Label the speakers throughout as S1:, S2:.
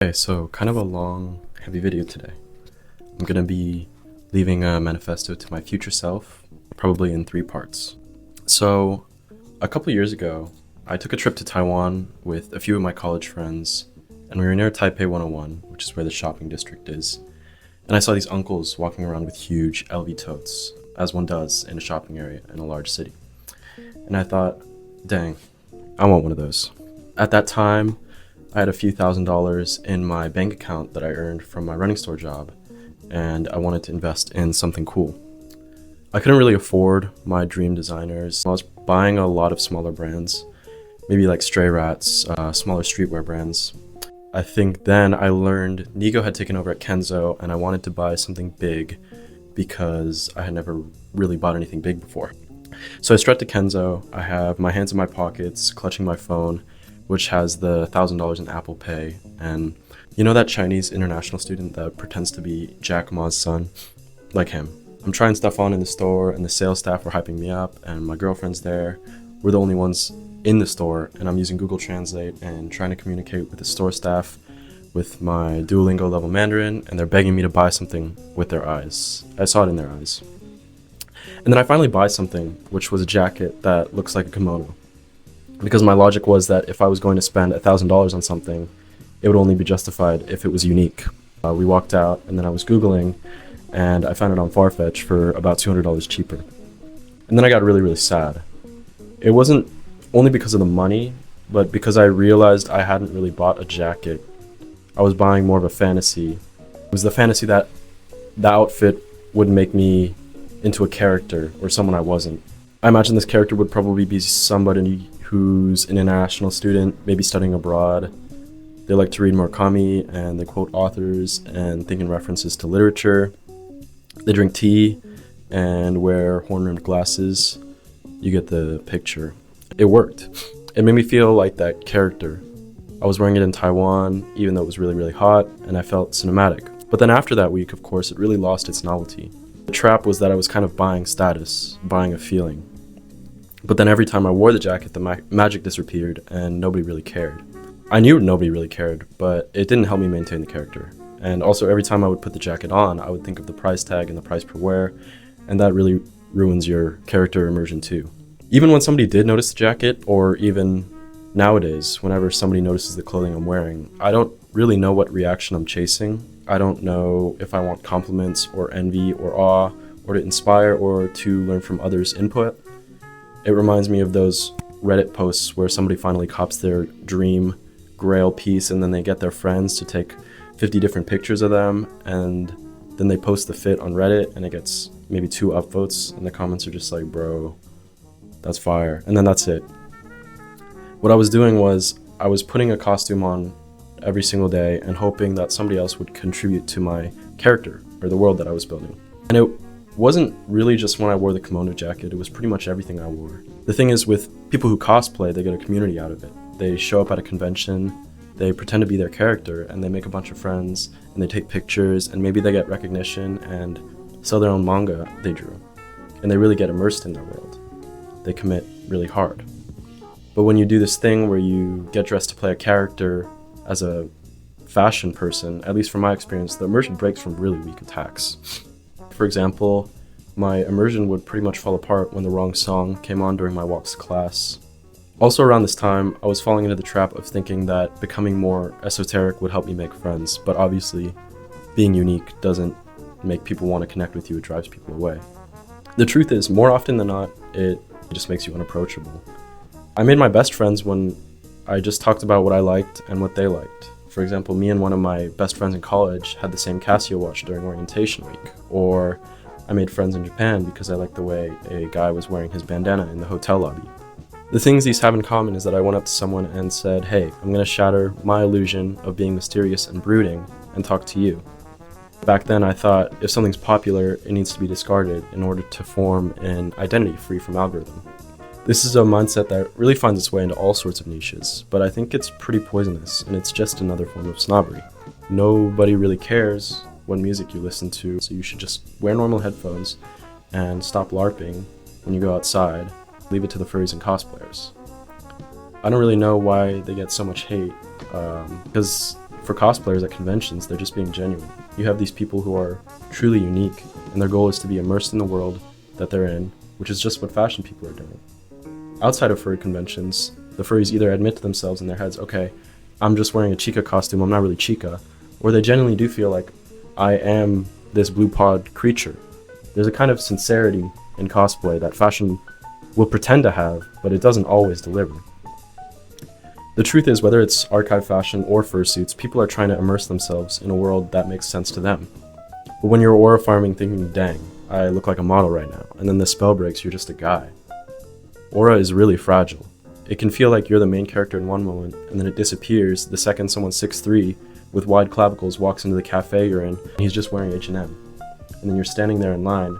S1: Okay, so kind of a long, heavy video today. I'm gonna be leaving a manifesto to my future self, probably in 3 parts. So, a couple years ago, I took a trip to Taiwan with a few of my college friends, and we were near Taipei 101, which is where the shopping district is. And I saw these uncles walking around with huge LV totes, as one does in a shopping area in a large city. And I thought, dang, I want one of those. At that time, I had a few $1,000s in my bank account that I earned from my running store job, and I wanted to invest in something cool. I couldn't really afford my dream designers. I was buying a lot of smaller brands, maybe like Stray Rats, smaller streetwear brands. I think then I learned Nigo had taken over at Kenzo, and I wanted to buy something big because I had never really bought anything big before. So I strut to Kenzo. I have my hands in my pockets, clutching my phone, which has the $1,000 in Apple Pay. And you know that Chinese international student that pretends to be Jack Ma's son? Like him. I'm trying stuff on in the store, and the sales staff were hyping me up, and my girlfriend's there. We're the only ones in the store, and I'm using Google Translate and trying to communicate with the store staff with my Duolingo level Mandarin, and they're begging me to buy something with their eyes. I saw it in their eyes. And then I finally buy something, which was a jacket that looks like a kimono. Because my logic was that if I was going to spend $1,000 on something, it would only be justified if it was unique. We walked out, and then I was Googling, and I found it on Farfetch for about $200 cheaper. And then I got really, really sad. It wasn't only because of the money, but because I realized I hadn't really bought a jacket. I was buying more of a fantasy. It was the fantasy that the outfit would make me into a character or someone I wasn't. I imagine this character would probably be somebody who's an international student, maybe studying abroad. They like to read Murakami, and they quote authors and think in references to literature. They drink tea and wear horn-rimmed glasses. You get the picture. It worked. It made me feel like that character. I was wearing it in Taiwan, even though it was really, really hot, and I felt cinematic. But then after that week, of course, it really lost its novelty. The trap was that I was kind of buying status, buying a feeling. But then every time I wore the jacket, the magic disappeared, and nobody really cared. I knew nobody really cared, but it didn't help me maintain the character. And also, every time I would put the jacket on, I would think of the price tag and the price per wear, and that really ruins your character immersion too. Even when somebody did notice the jacket, or even nowadays, whenever somebody notices the clothing I'm wearing, I don't really know what reaction I'm chasing. I don't know if I want compliments or envy or awe, or to inspire or to learn from others' input. It reminds me of those Reddit posts where somebody finally cops their dream grail piece, and then they get their friends to take 50 different pictures of them, and then they post the fit on Reddit, and it gets maybe 2 upvotes, and the comments are just like, bro, that's fire. And then that's it. What I was doing was I was putting a costume on every single day and hoping that somebody else would contribute to my character or the world that I was building. And it wasn't really just when I wore the kimono jacket, it was pretty much everything I wore. The thing is, with people who cosplay, they get a community out of it. They show up at a convention, they pretend to be their character, and they make a bunch of friends, and they take pictures, and maybe they get recognition and sell their own manga they drew. And they really get immersed in their world. They commit really hard. But when you do this thing where you get dressed to play a character as a fashion person, at least from my experience, the immersion breaks from really weak attacks. For example, my immersion would pretty much fall apart when the wrong song came on during my walks to class. Also around this time, I was falling into the trap of thinking that becoming more esoteric would help me make friends, but obviously being unique doesn't make people want to connect with you, it drives people away. The truth is, more often than not, it just makes you unapproachable. I made my best friends when I just talked about what I liked and what they liked. For example, me and one of my best friends in college had the same Casio watch during orientation week. Or I made friends in Japan because I liked the way a guy was wearing his bandana in the hotel lobby. The things these have in common is that I went up to someone and said, hey, I'm going to shatter my illusion of being mysterious and brooding and talk to you. Back then I thought if something's popular, it needs to be discarded in order to form an identity free from algorithm. This is a mindset that really finds its way into all sorts of niches, but I think it's pretty poisonous, and it's just another form of snobbery. Nobody really cares what music you listen to, so you should just wear normal headphones and stop LARPing when you go outside. Leave it to the furries and cosplayers. I don't really know why they get so much hate, because For cosplayers at conventions, they're just being genuine. You have these people who are truly unique, and their goal is to be immersed in the world that they're in, which is just what fashion people are doing. Outside of furry conventions, the furries either admit to themselves in their heads, okay, I'm just wearing a chica costume, I'm not really chica, or they genuinely do feel like, I am this blue pod creature. There's a kind of sincerity in cosplay that fashion will pretend to have, but it doesn't always deliver. The truth is, whether it's archive fashion or fursuits, people are trying to immerse themselves in a world that makes sense to them. But when you're aura farming thinking, dang, I look like a model right now, and then the spell breaks, you're just a guy. Aura is really fragile. It can feel like you're the main character in one moment, and then it disappears the second someone 6'3" with wide clavicles walks into the cafe you're in, and he's just wearing H&M. And then you're standing there in line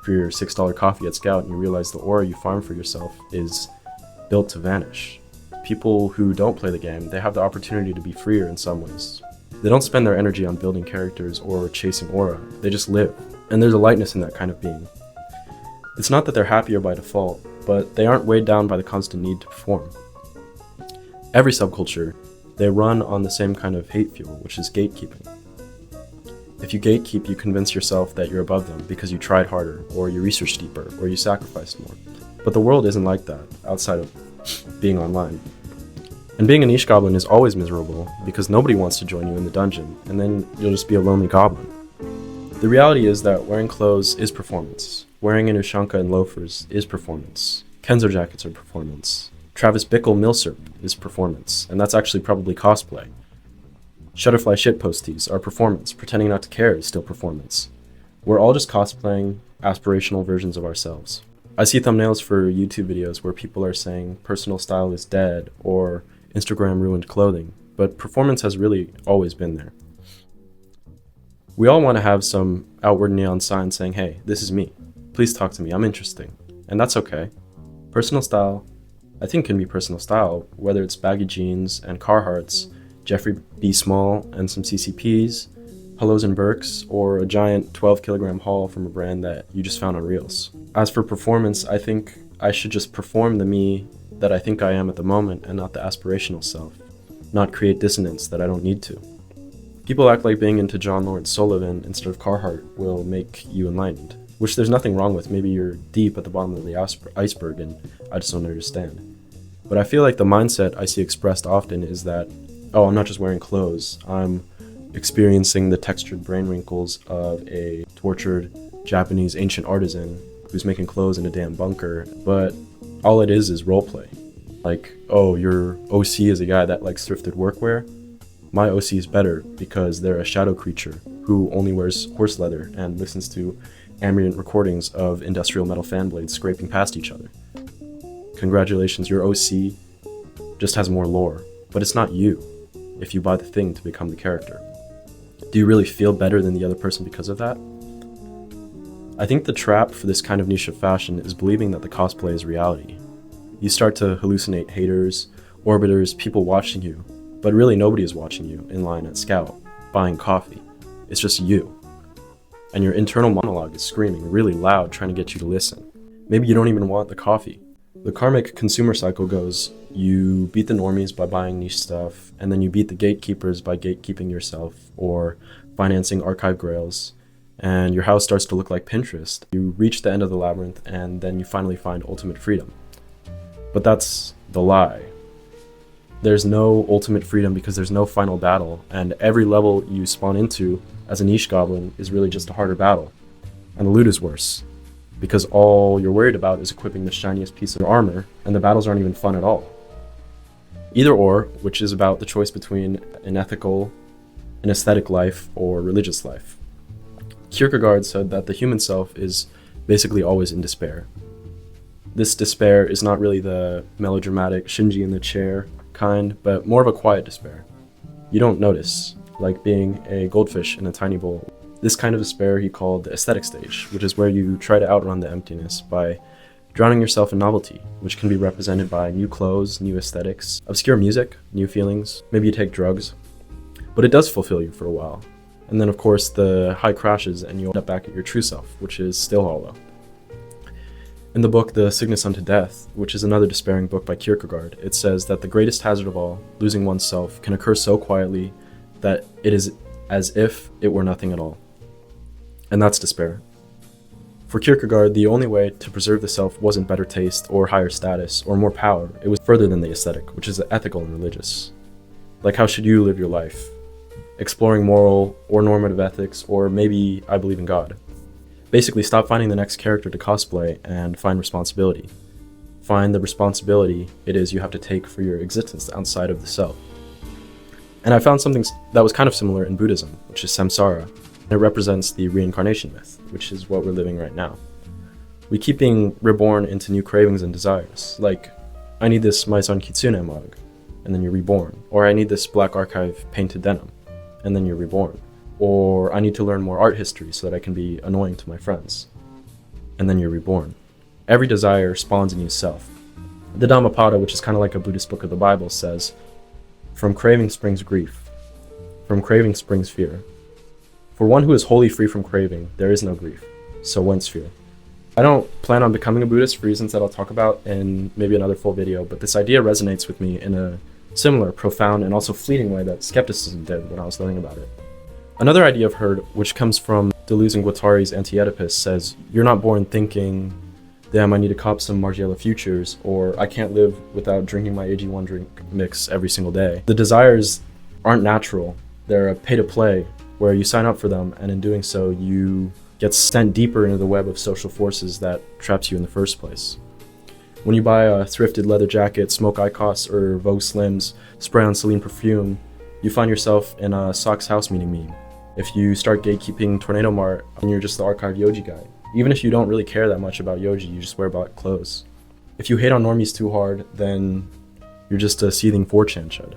S1: for your $6 coffee at Scout, and you realize the aura you farm for yourself is built to vanish. People who don't play the game, they have the opportunity to be freer in some ways. They don't spend their energy on building characters or chasing aura, they just live. And there's a lightness in that kind of being. It's not that they're happier by default, but they aren't weighed down by the constant need to perform. Every subculture, they run on the same kind of hate fuel, which is gatekeeping. If you gatekeep, you convince yourself that you're above them because you tried harder, or you researched deeper, or you sacrificed more. But the world isn't like that, outside of being online. And being a niche goblin is always miserable because nobody wants to join you in the dungeon, and then you'll just be a lonely goblin. The reality is that wearing clothes is performance. Wearing an ushanka and loafers is performance. Kenzo jackets are performance. Travis Bickle milsurp is performance, and that's actually probably cosplay. Shutterfly shitposties are performance. Pretending not to care is still performance. We're all just cosplaying aspirational versions of ourselves. I see thumbnails for YouTube videos where people are saying personal style is dead or Instagram ruined clothing, but performance has really always been there. We all want to have some outward neon sign saying, hey, this is me. Please talk to me, I'm interesting. And that's okay. Personal style, I think, can be personal style, whether it's baggy jeans and Carhartts, Jeffrey B. Small and some CCPs, Hellos and Birks, or a giant 12-kilogram haul from a brand that you just found on Reels. As for performance, I think I should just perform the me that I think I am at the moment and not the aspirational self, not create dissonance that I don't need to. People act like being into John Lawrence Sullivan instead of Carhartt will make you enlightened, which there's nothing wrong with. Maybe you're deep at the bottom of the iceberg and I just don't understand. But I feel like the mindset I see expressed often is that, oh, I'm not just wearing clothes, I'm experiencing the textured brain wrinkles of a tortured Japanese ancient artisan who's making clothes in a damn bunker, but all it is roleplay. Like, oh, your OC is a guy that likes thrifted workwear. My OC is better because they're a shadow creature who only wears horse leather and listens to ambient recordings of industrial metal fan blades scraping past each other. Congratulations, your OC just has more lore, but it's not you if you buy the thing to become the character. Do you really feel better than the other person because of that? I think the trap for this kind of niche of fashion is believing that the cosplay is reality. You start to hallucinate haters, orbiters, people watching you, but really nobody is watching you in line at Scout, buying coffee. It's just you. And your internal monologue is screaming really loud trying to get you to listen. Maybe you don't even want the coffee. The karmic consumer cycle goes, you beat the normies by buying niche stuff, and then you beat the gatekeepers by gatekeeping yourself or financing archive grails, and your house starts to look like Pinterest. You reach the end of the labyrinth, and then you finally find ultimate freedom. But that's the lie. There's no ultimate freedom because there's no final battle, and every level you spawn into as a niche goblin is really just a harder battle. And the loot is worse, because all you're worried about is equipping the shiniest piece of armor, and the battles aren't even fun at all. Either or, which is about the choice between an ethical, an aesthetic life, or religious life. Kierkegaard said that the human self is basically always in despair. This despair is not really the melodramatic Shinji in the chair kind, but more of a quiet despair. You don't notice, like being a goldfish in a tiny bowl. This kind of despair he called the aesthetic stage, which is where you try to outrun the emptiness by drowning yourself in novelty, which can be represented by new clothes, new aesthetics, obscure music, new feelings, maybe you take drugs. But it does fulfill you for a while. And then of course the high crashes and you end up back at your true self, which is still hollow. In the book The Sickness Unto Death, which is another despairing book by Kierkegaard, it says that the greatest hazard of all, losing oneself, can occur so quietly that it is as if it were nothing at all. And that's despair. For Kierkegaard, the only way to preserve the self wasn't better taste or higher status or more power. It was further than the aesthetic, which is ethical and religious. Like, how should you live your life? Exploring moral or normative ethics, or maybe I believe in God. Basically, stop finding the next character to cosplay and find responsibility. Find the responsibility it is you have to take for your existence outside of the self. And I found something that was kind of similar in Buddhism, which is samsara. It represents the reincarnation myth, which is what we're living right now. We keep being reborn into new cravings and desires, like, I need this Maison Kitsune mug, and then you're reborn. Or I need this Black Archive painted denim, and then you're reborn. Or I need to learn more art history so that I can be annoying to my friends, and then you're reborn. Every desire spawns a new self. The Dhammapada, which is kind of like a Buddhist book of the Bible, says, from craving springs grief, from craving springs fear. For one who is wholly free from craving, there is no grief, so whence fear? I don't plan on becoming a Buddhist for reasons that I'll talk about in maybe another full video, but this idea resonates with me in a similar, profound, and also fleeting way that skepticism did when I was learning about it. Another idea I've heard, which comes from Deleuze and Guattari's Anti-Oedipus, says, you're not born thinking, damn, I need to cop some Margiela Futures, or I can't live without drinking my AG1 drink mix every single day. The desires aren't natural. They're a pay-to-play, where you sign up for them, and in doing so, you get sent deeper into the web of social forces that traps you in the first place. When you buy a thrifted leather jacket, smoke Icos, or Vogue Slims, spray on Celine perfume, you find yourself in a Socks House meeting meme. If you start gatekeeping Tornado Mart, and you're just the archive Yoji guy. Even if you don't really care that much about Yoji, you just wear black clothes. If you hate on normies too hard, then you're just a seething 4chan chud.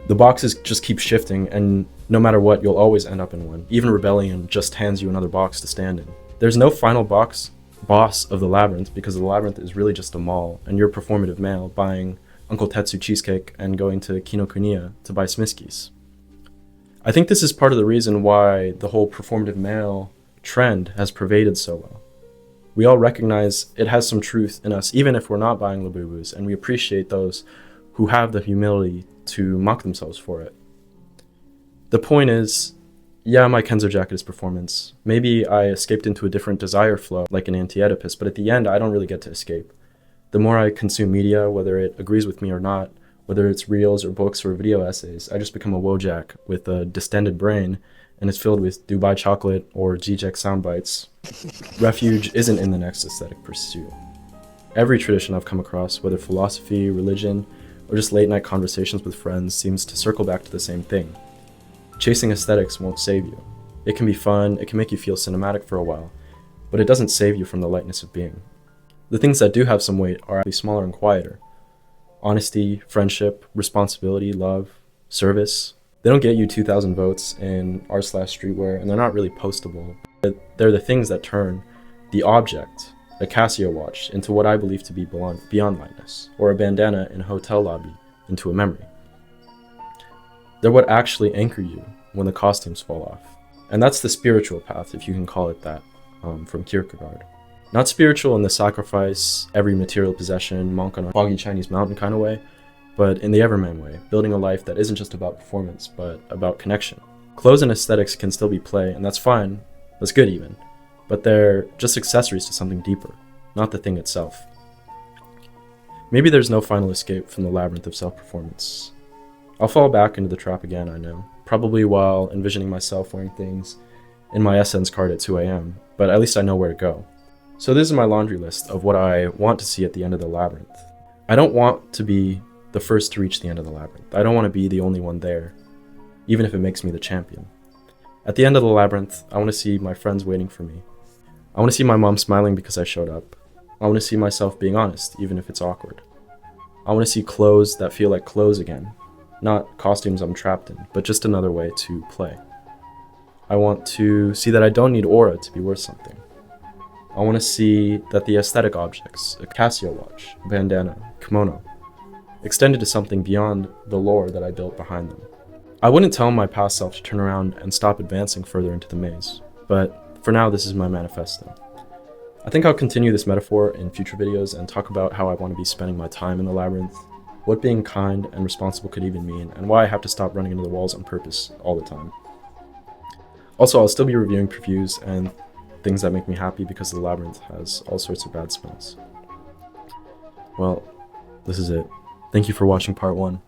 S1: The boxes just keep shifting, and no matter what, you'll always end up in one. Even Rebellion just hands you another box to stand in. There's no final boss of the labyrinth, because the labyrinth is really just a mall, and you're a performative male buying Uncle Tetsu cheesecake and going to Kinokuniya to buy Smiskis. I think this is part of the reason why the whole performative male trend has pervaded so well. We all recognize it has some truth in us, even if we're not buying Labubus, and we appreciate those who have the humility to mock themselves for it. The point is, yeah, my Kenzo jacket is performance. Maybe I escaped into a different desire flow, like an Anti-Oedipus, but at the end, I don't really get to escape. The more I consume media, whether it agrees with me or not, whether it's reels or books or video essays, I just become a Wojak with a distended brain, and it's filled with Dubai chocolate or GJEC sound bites. Refuge isn't in the next aesthetic pursuit. Every tradition I've come across, whether philosophy, religion, or just late night conversations with friends, seems to circle back to the same thing. Chasing aesthetics won't save you. It can be fun, it can make you feel cinematic for a while, but it doesn't save you from the lightness of being. The things that do have some weight are actually smaller and quieter. Honesty, friendship, responsibility, love, service. They don't get you 2,000 votes in r/streetwear, and they're not really postable. They're the things that turn the object, a Casio watch, into what I believe to be beyond lightness, or a bandana in a hotel lobby into a memory. They're what actually anchor you when the costumes fall off. And that's the spiritual path, if you can call it that, from Kierkegaard. Not spiritual in the sacrifice, every material possession, monk on a foggy Chinese mountain kind of way, but in the Everman way, building a life that isn't just about performance, but about connection. Clothes and aesthetics can still be play, and that's fine, that's good even, but they're just accessories to something deeper, not the thing itself. Maybe there's no final escape from the labyrinth of self-performance. I'll fall back into the trap again, I know, probably while envisioning myself wearing things in my Essence card at 2 a.m., but at least I know where to go. So this is my laundry list of what I want to see at the end of the labyrinth. I don't want to be the first to reach the end of the labyrinth. I don't want to be the only one there, even if it makes me the champion. At the end of the labyrinth, I want to see my friends waiting for me. I want to see my mom smiling because I showed up. I want to see myself being honest, even if it's awkward. I want to see clothes that feel like clothes again, not costumes I'm trapped in, but just another way to play. I want to see that I don't need aura to be worth something. I want to see that the aesthetic objects, a Casio watch, bandana, kimono, extended to something beyond the lore that I built behind them. I wouldn't tell my past self to turn around and stop advancing further into the maze, but for now this is my manifesto. I think I'll continue this metaphor in future videos and talk about how I want to be spending my time in the labyrinth, what being kind and responsible could even mean, and why I have to stop running into the walls on purpose all the time. Also, I'll still be reviewing previews and things that make me happy because the labyrinth has all sorts of bad smells. Well, this is it. Thank you for watching part 1.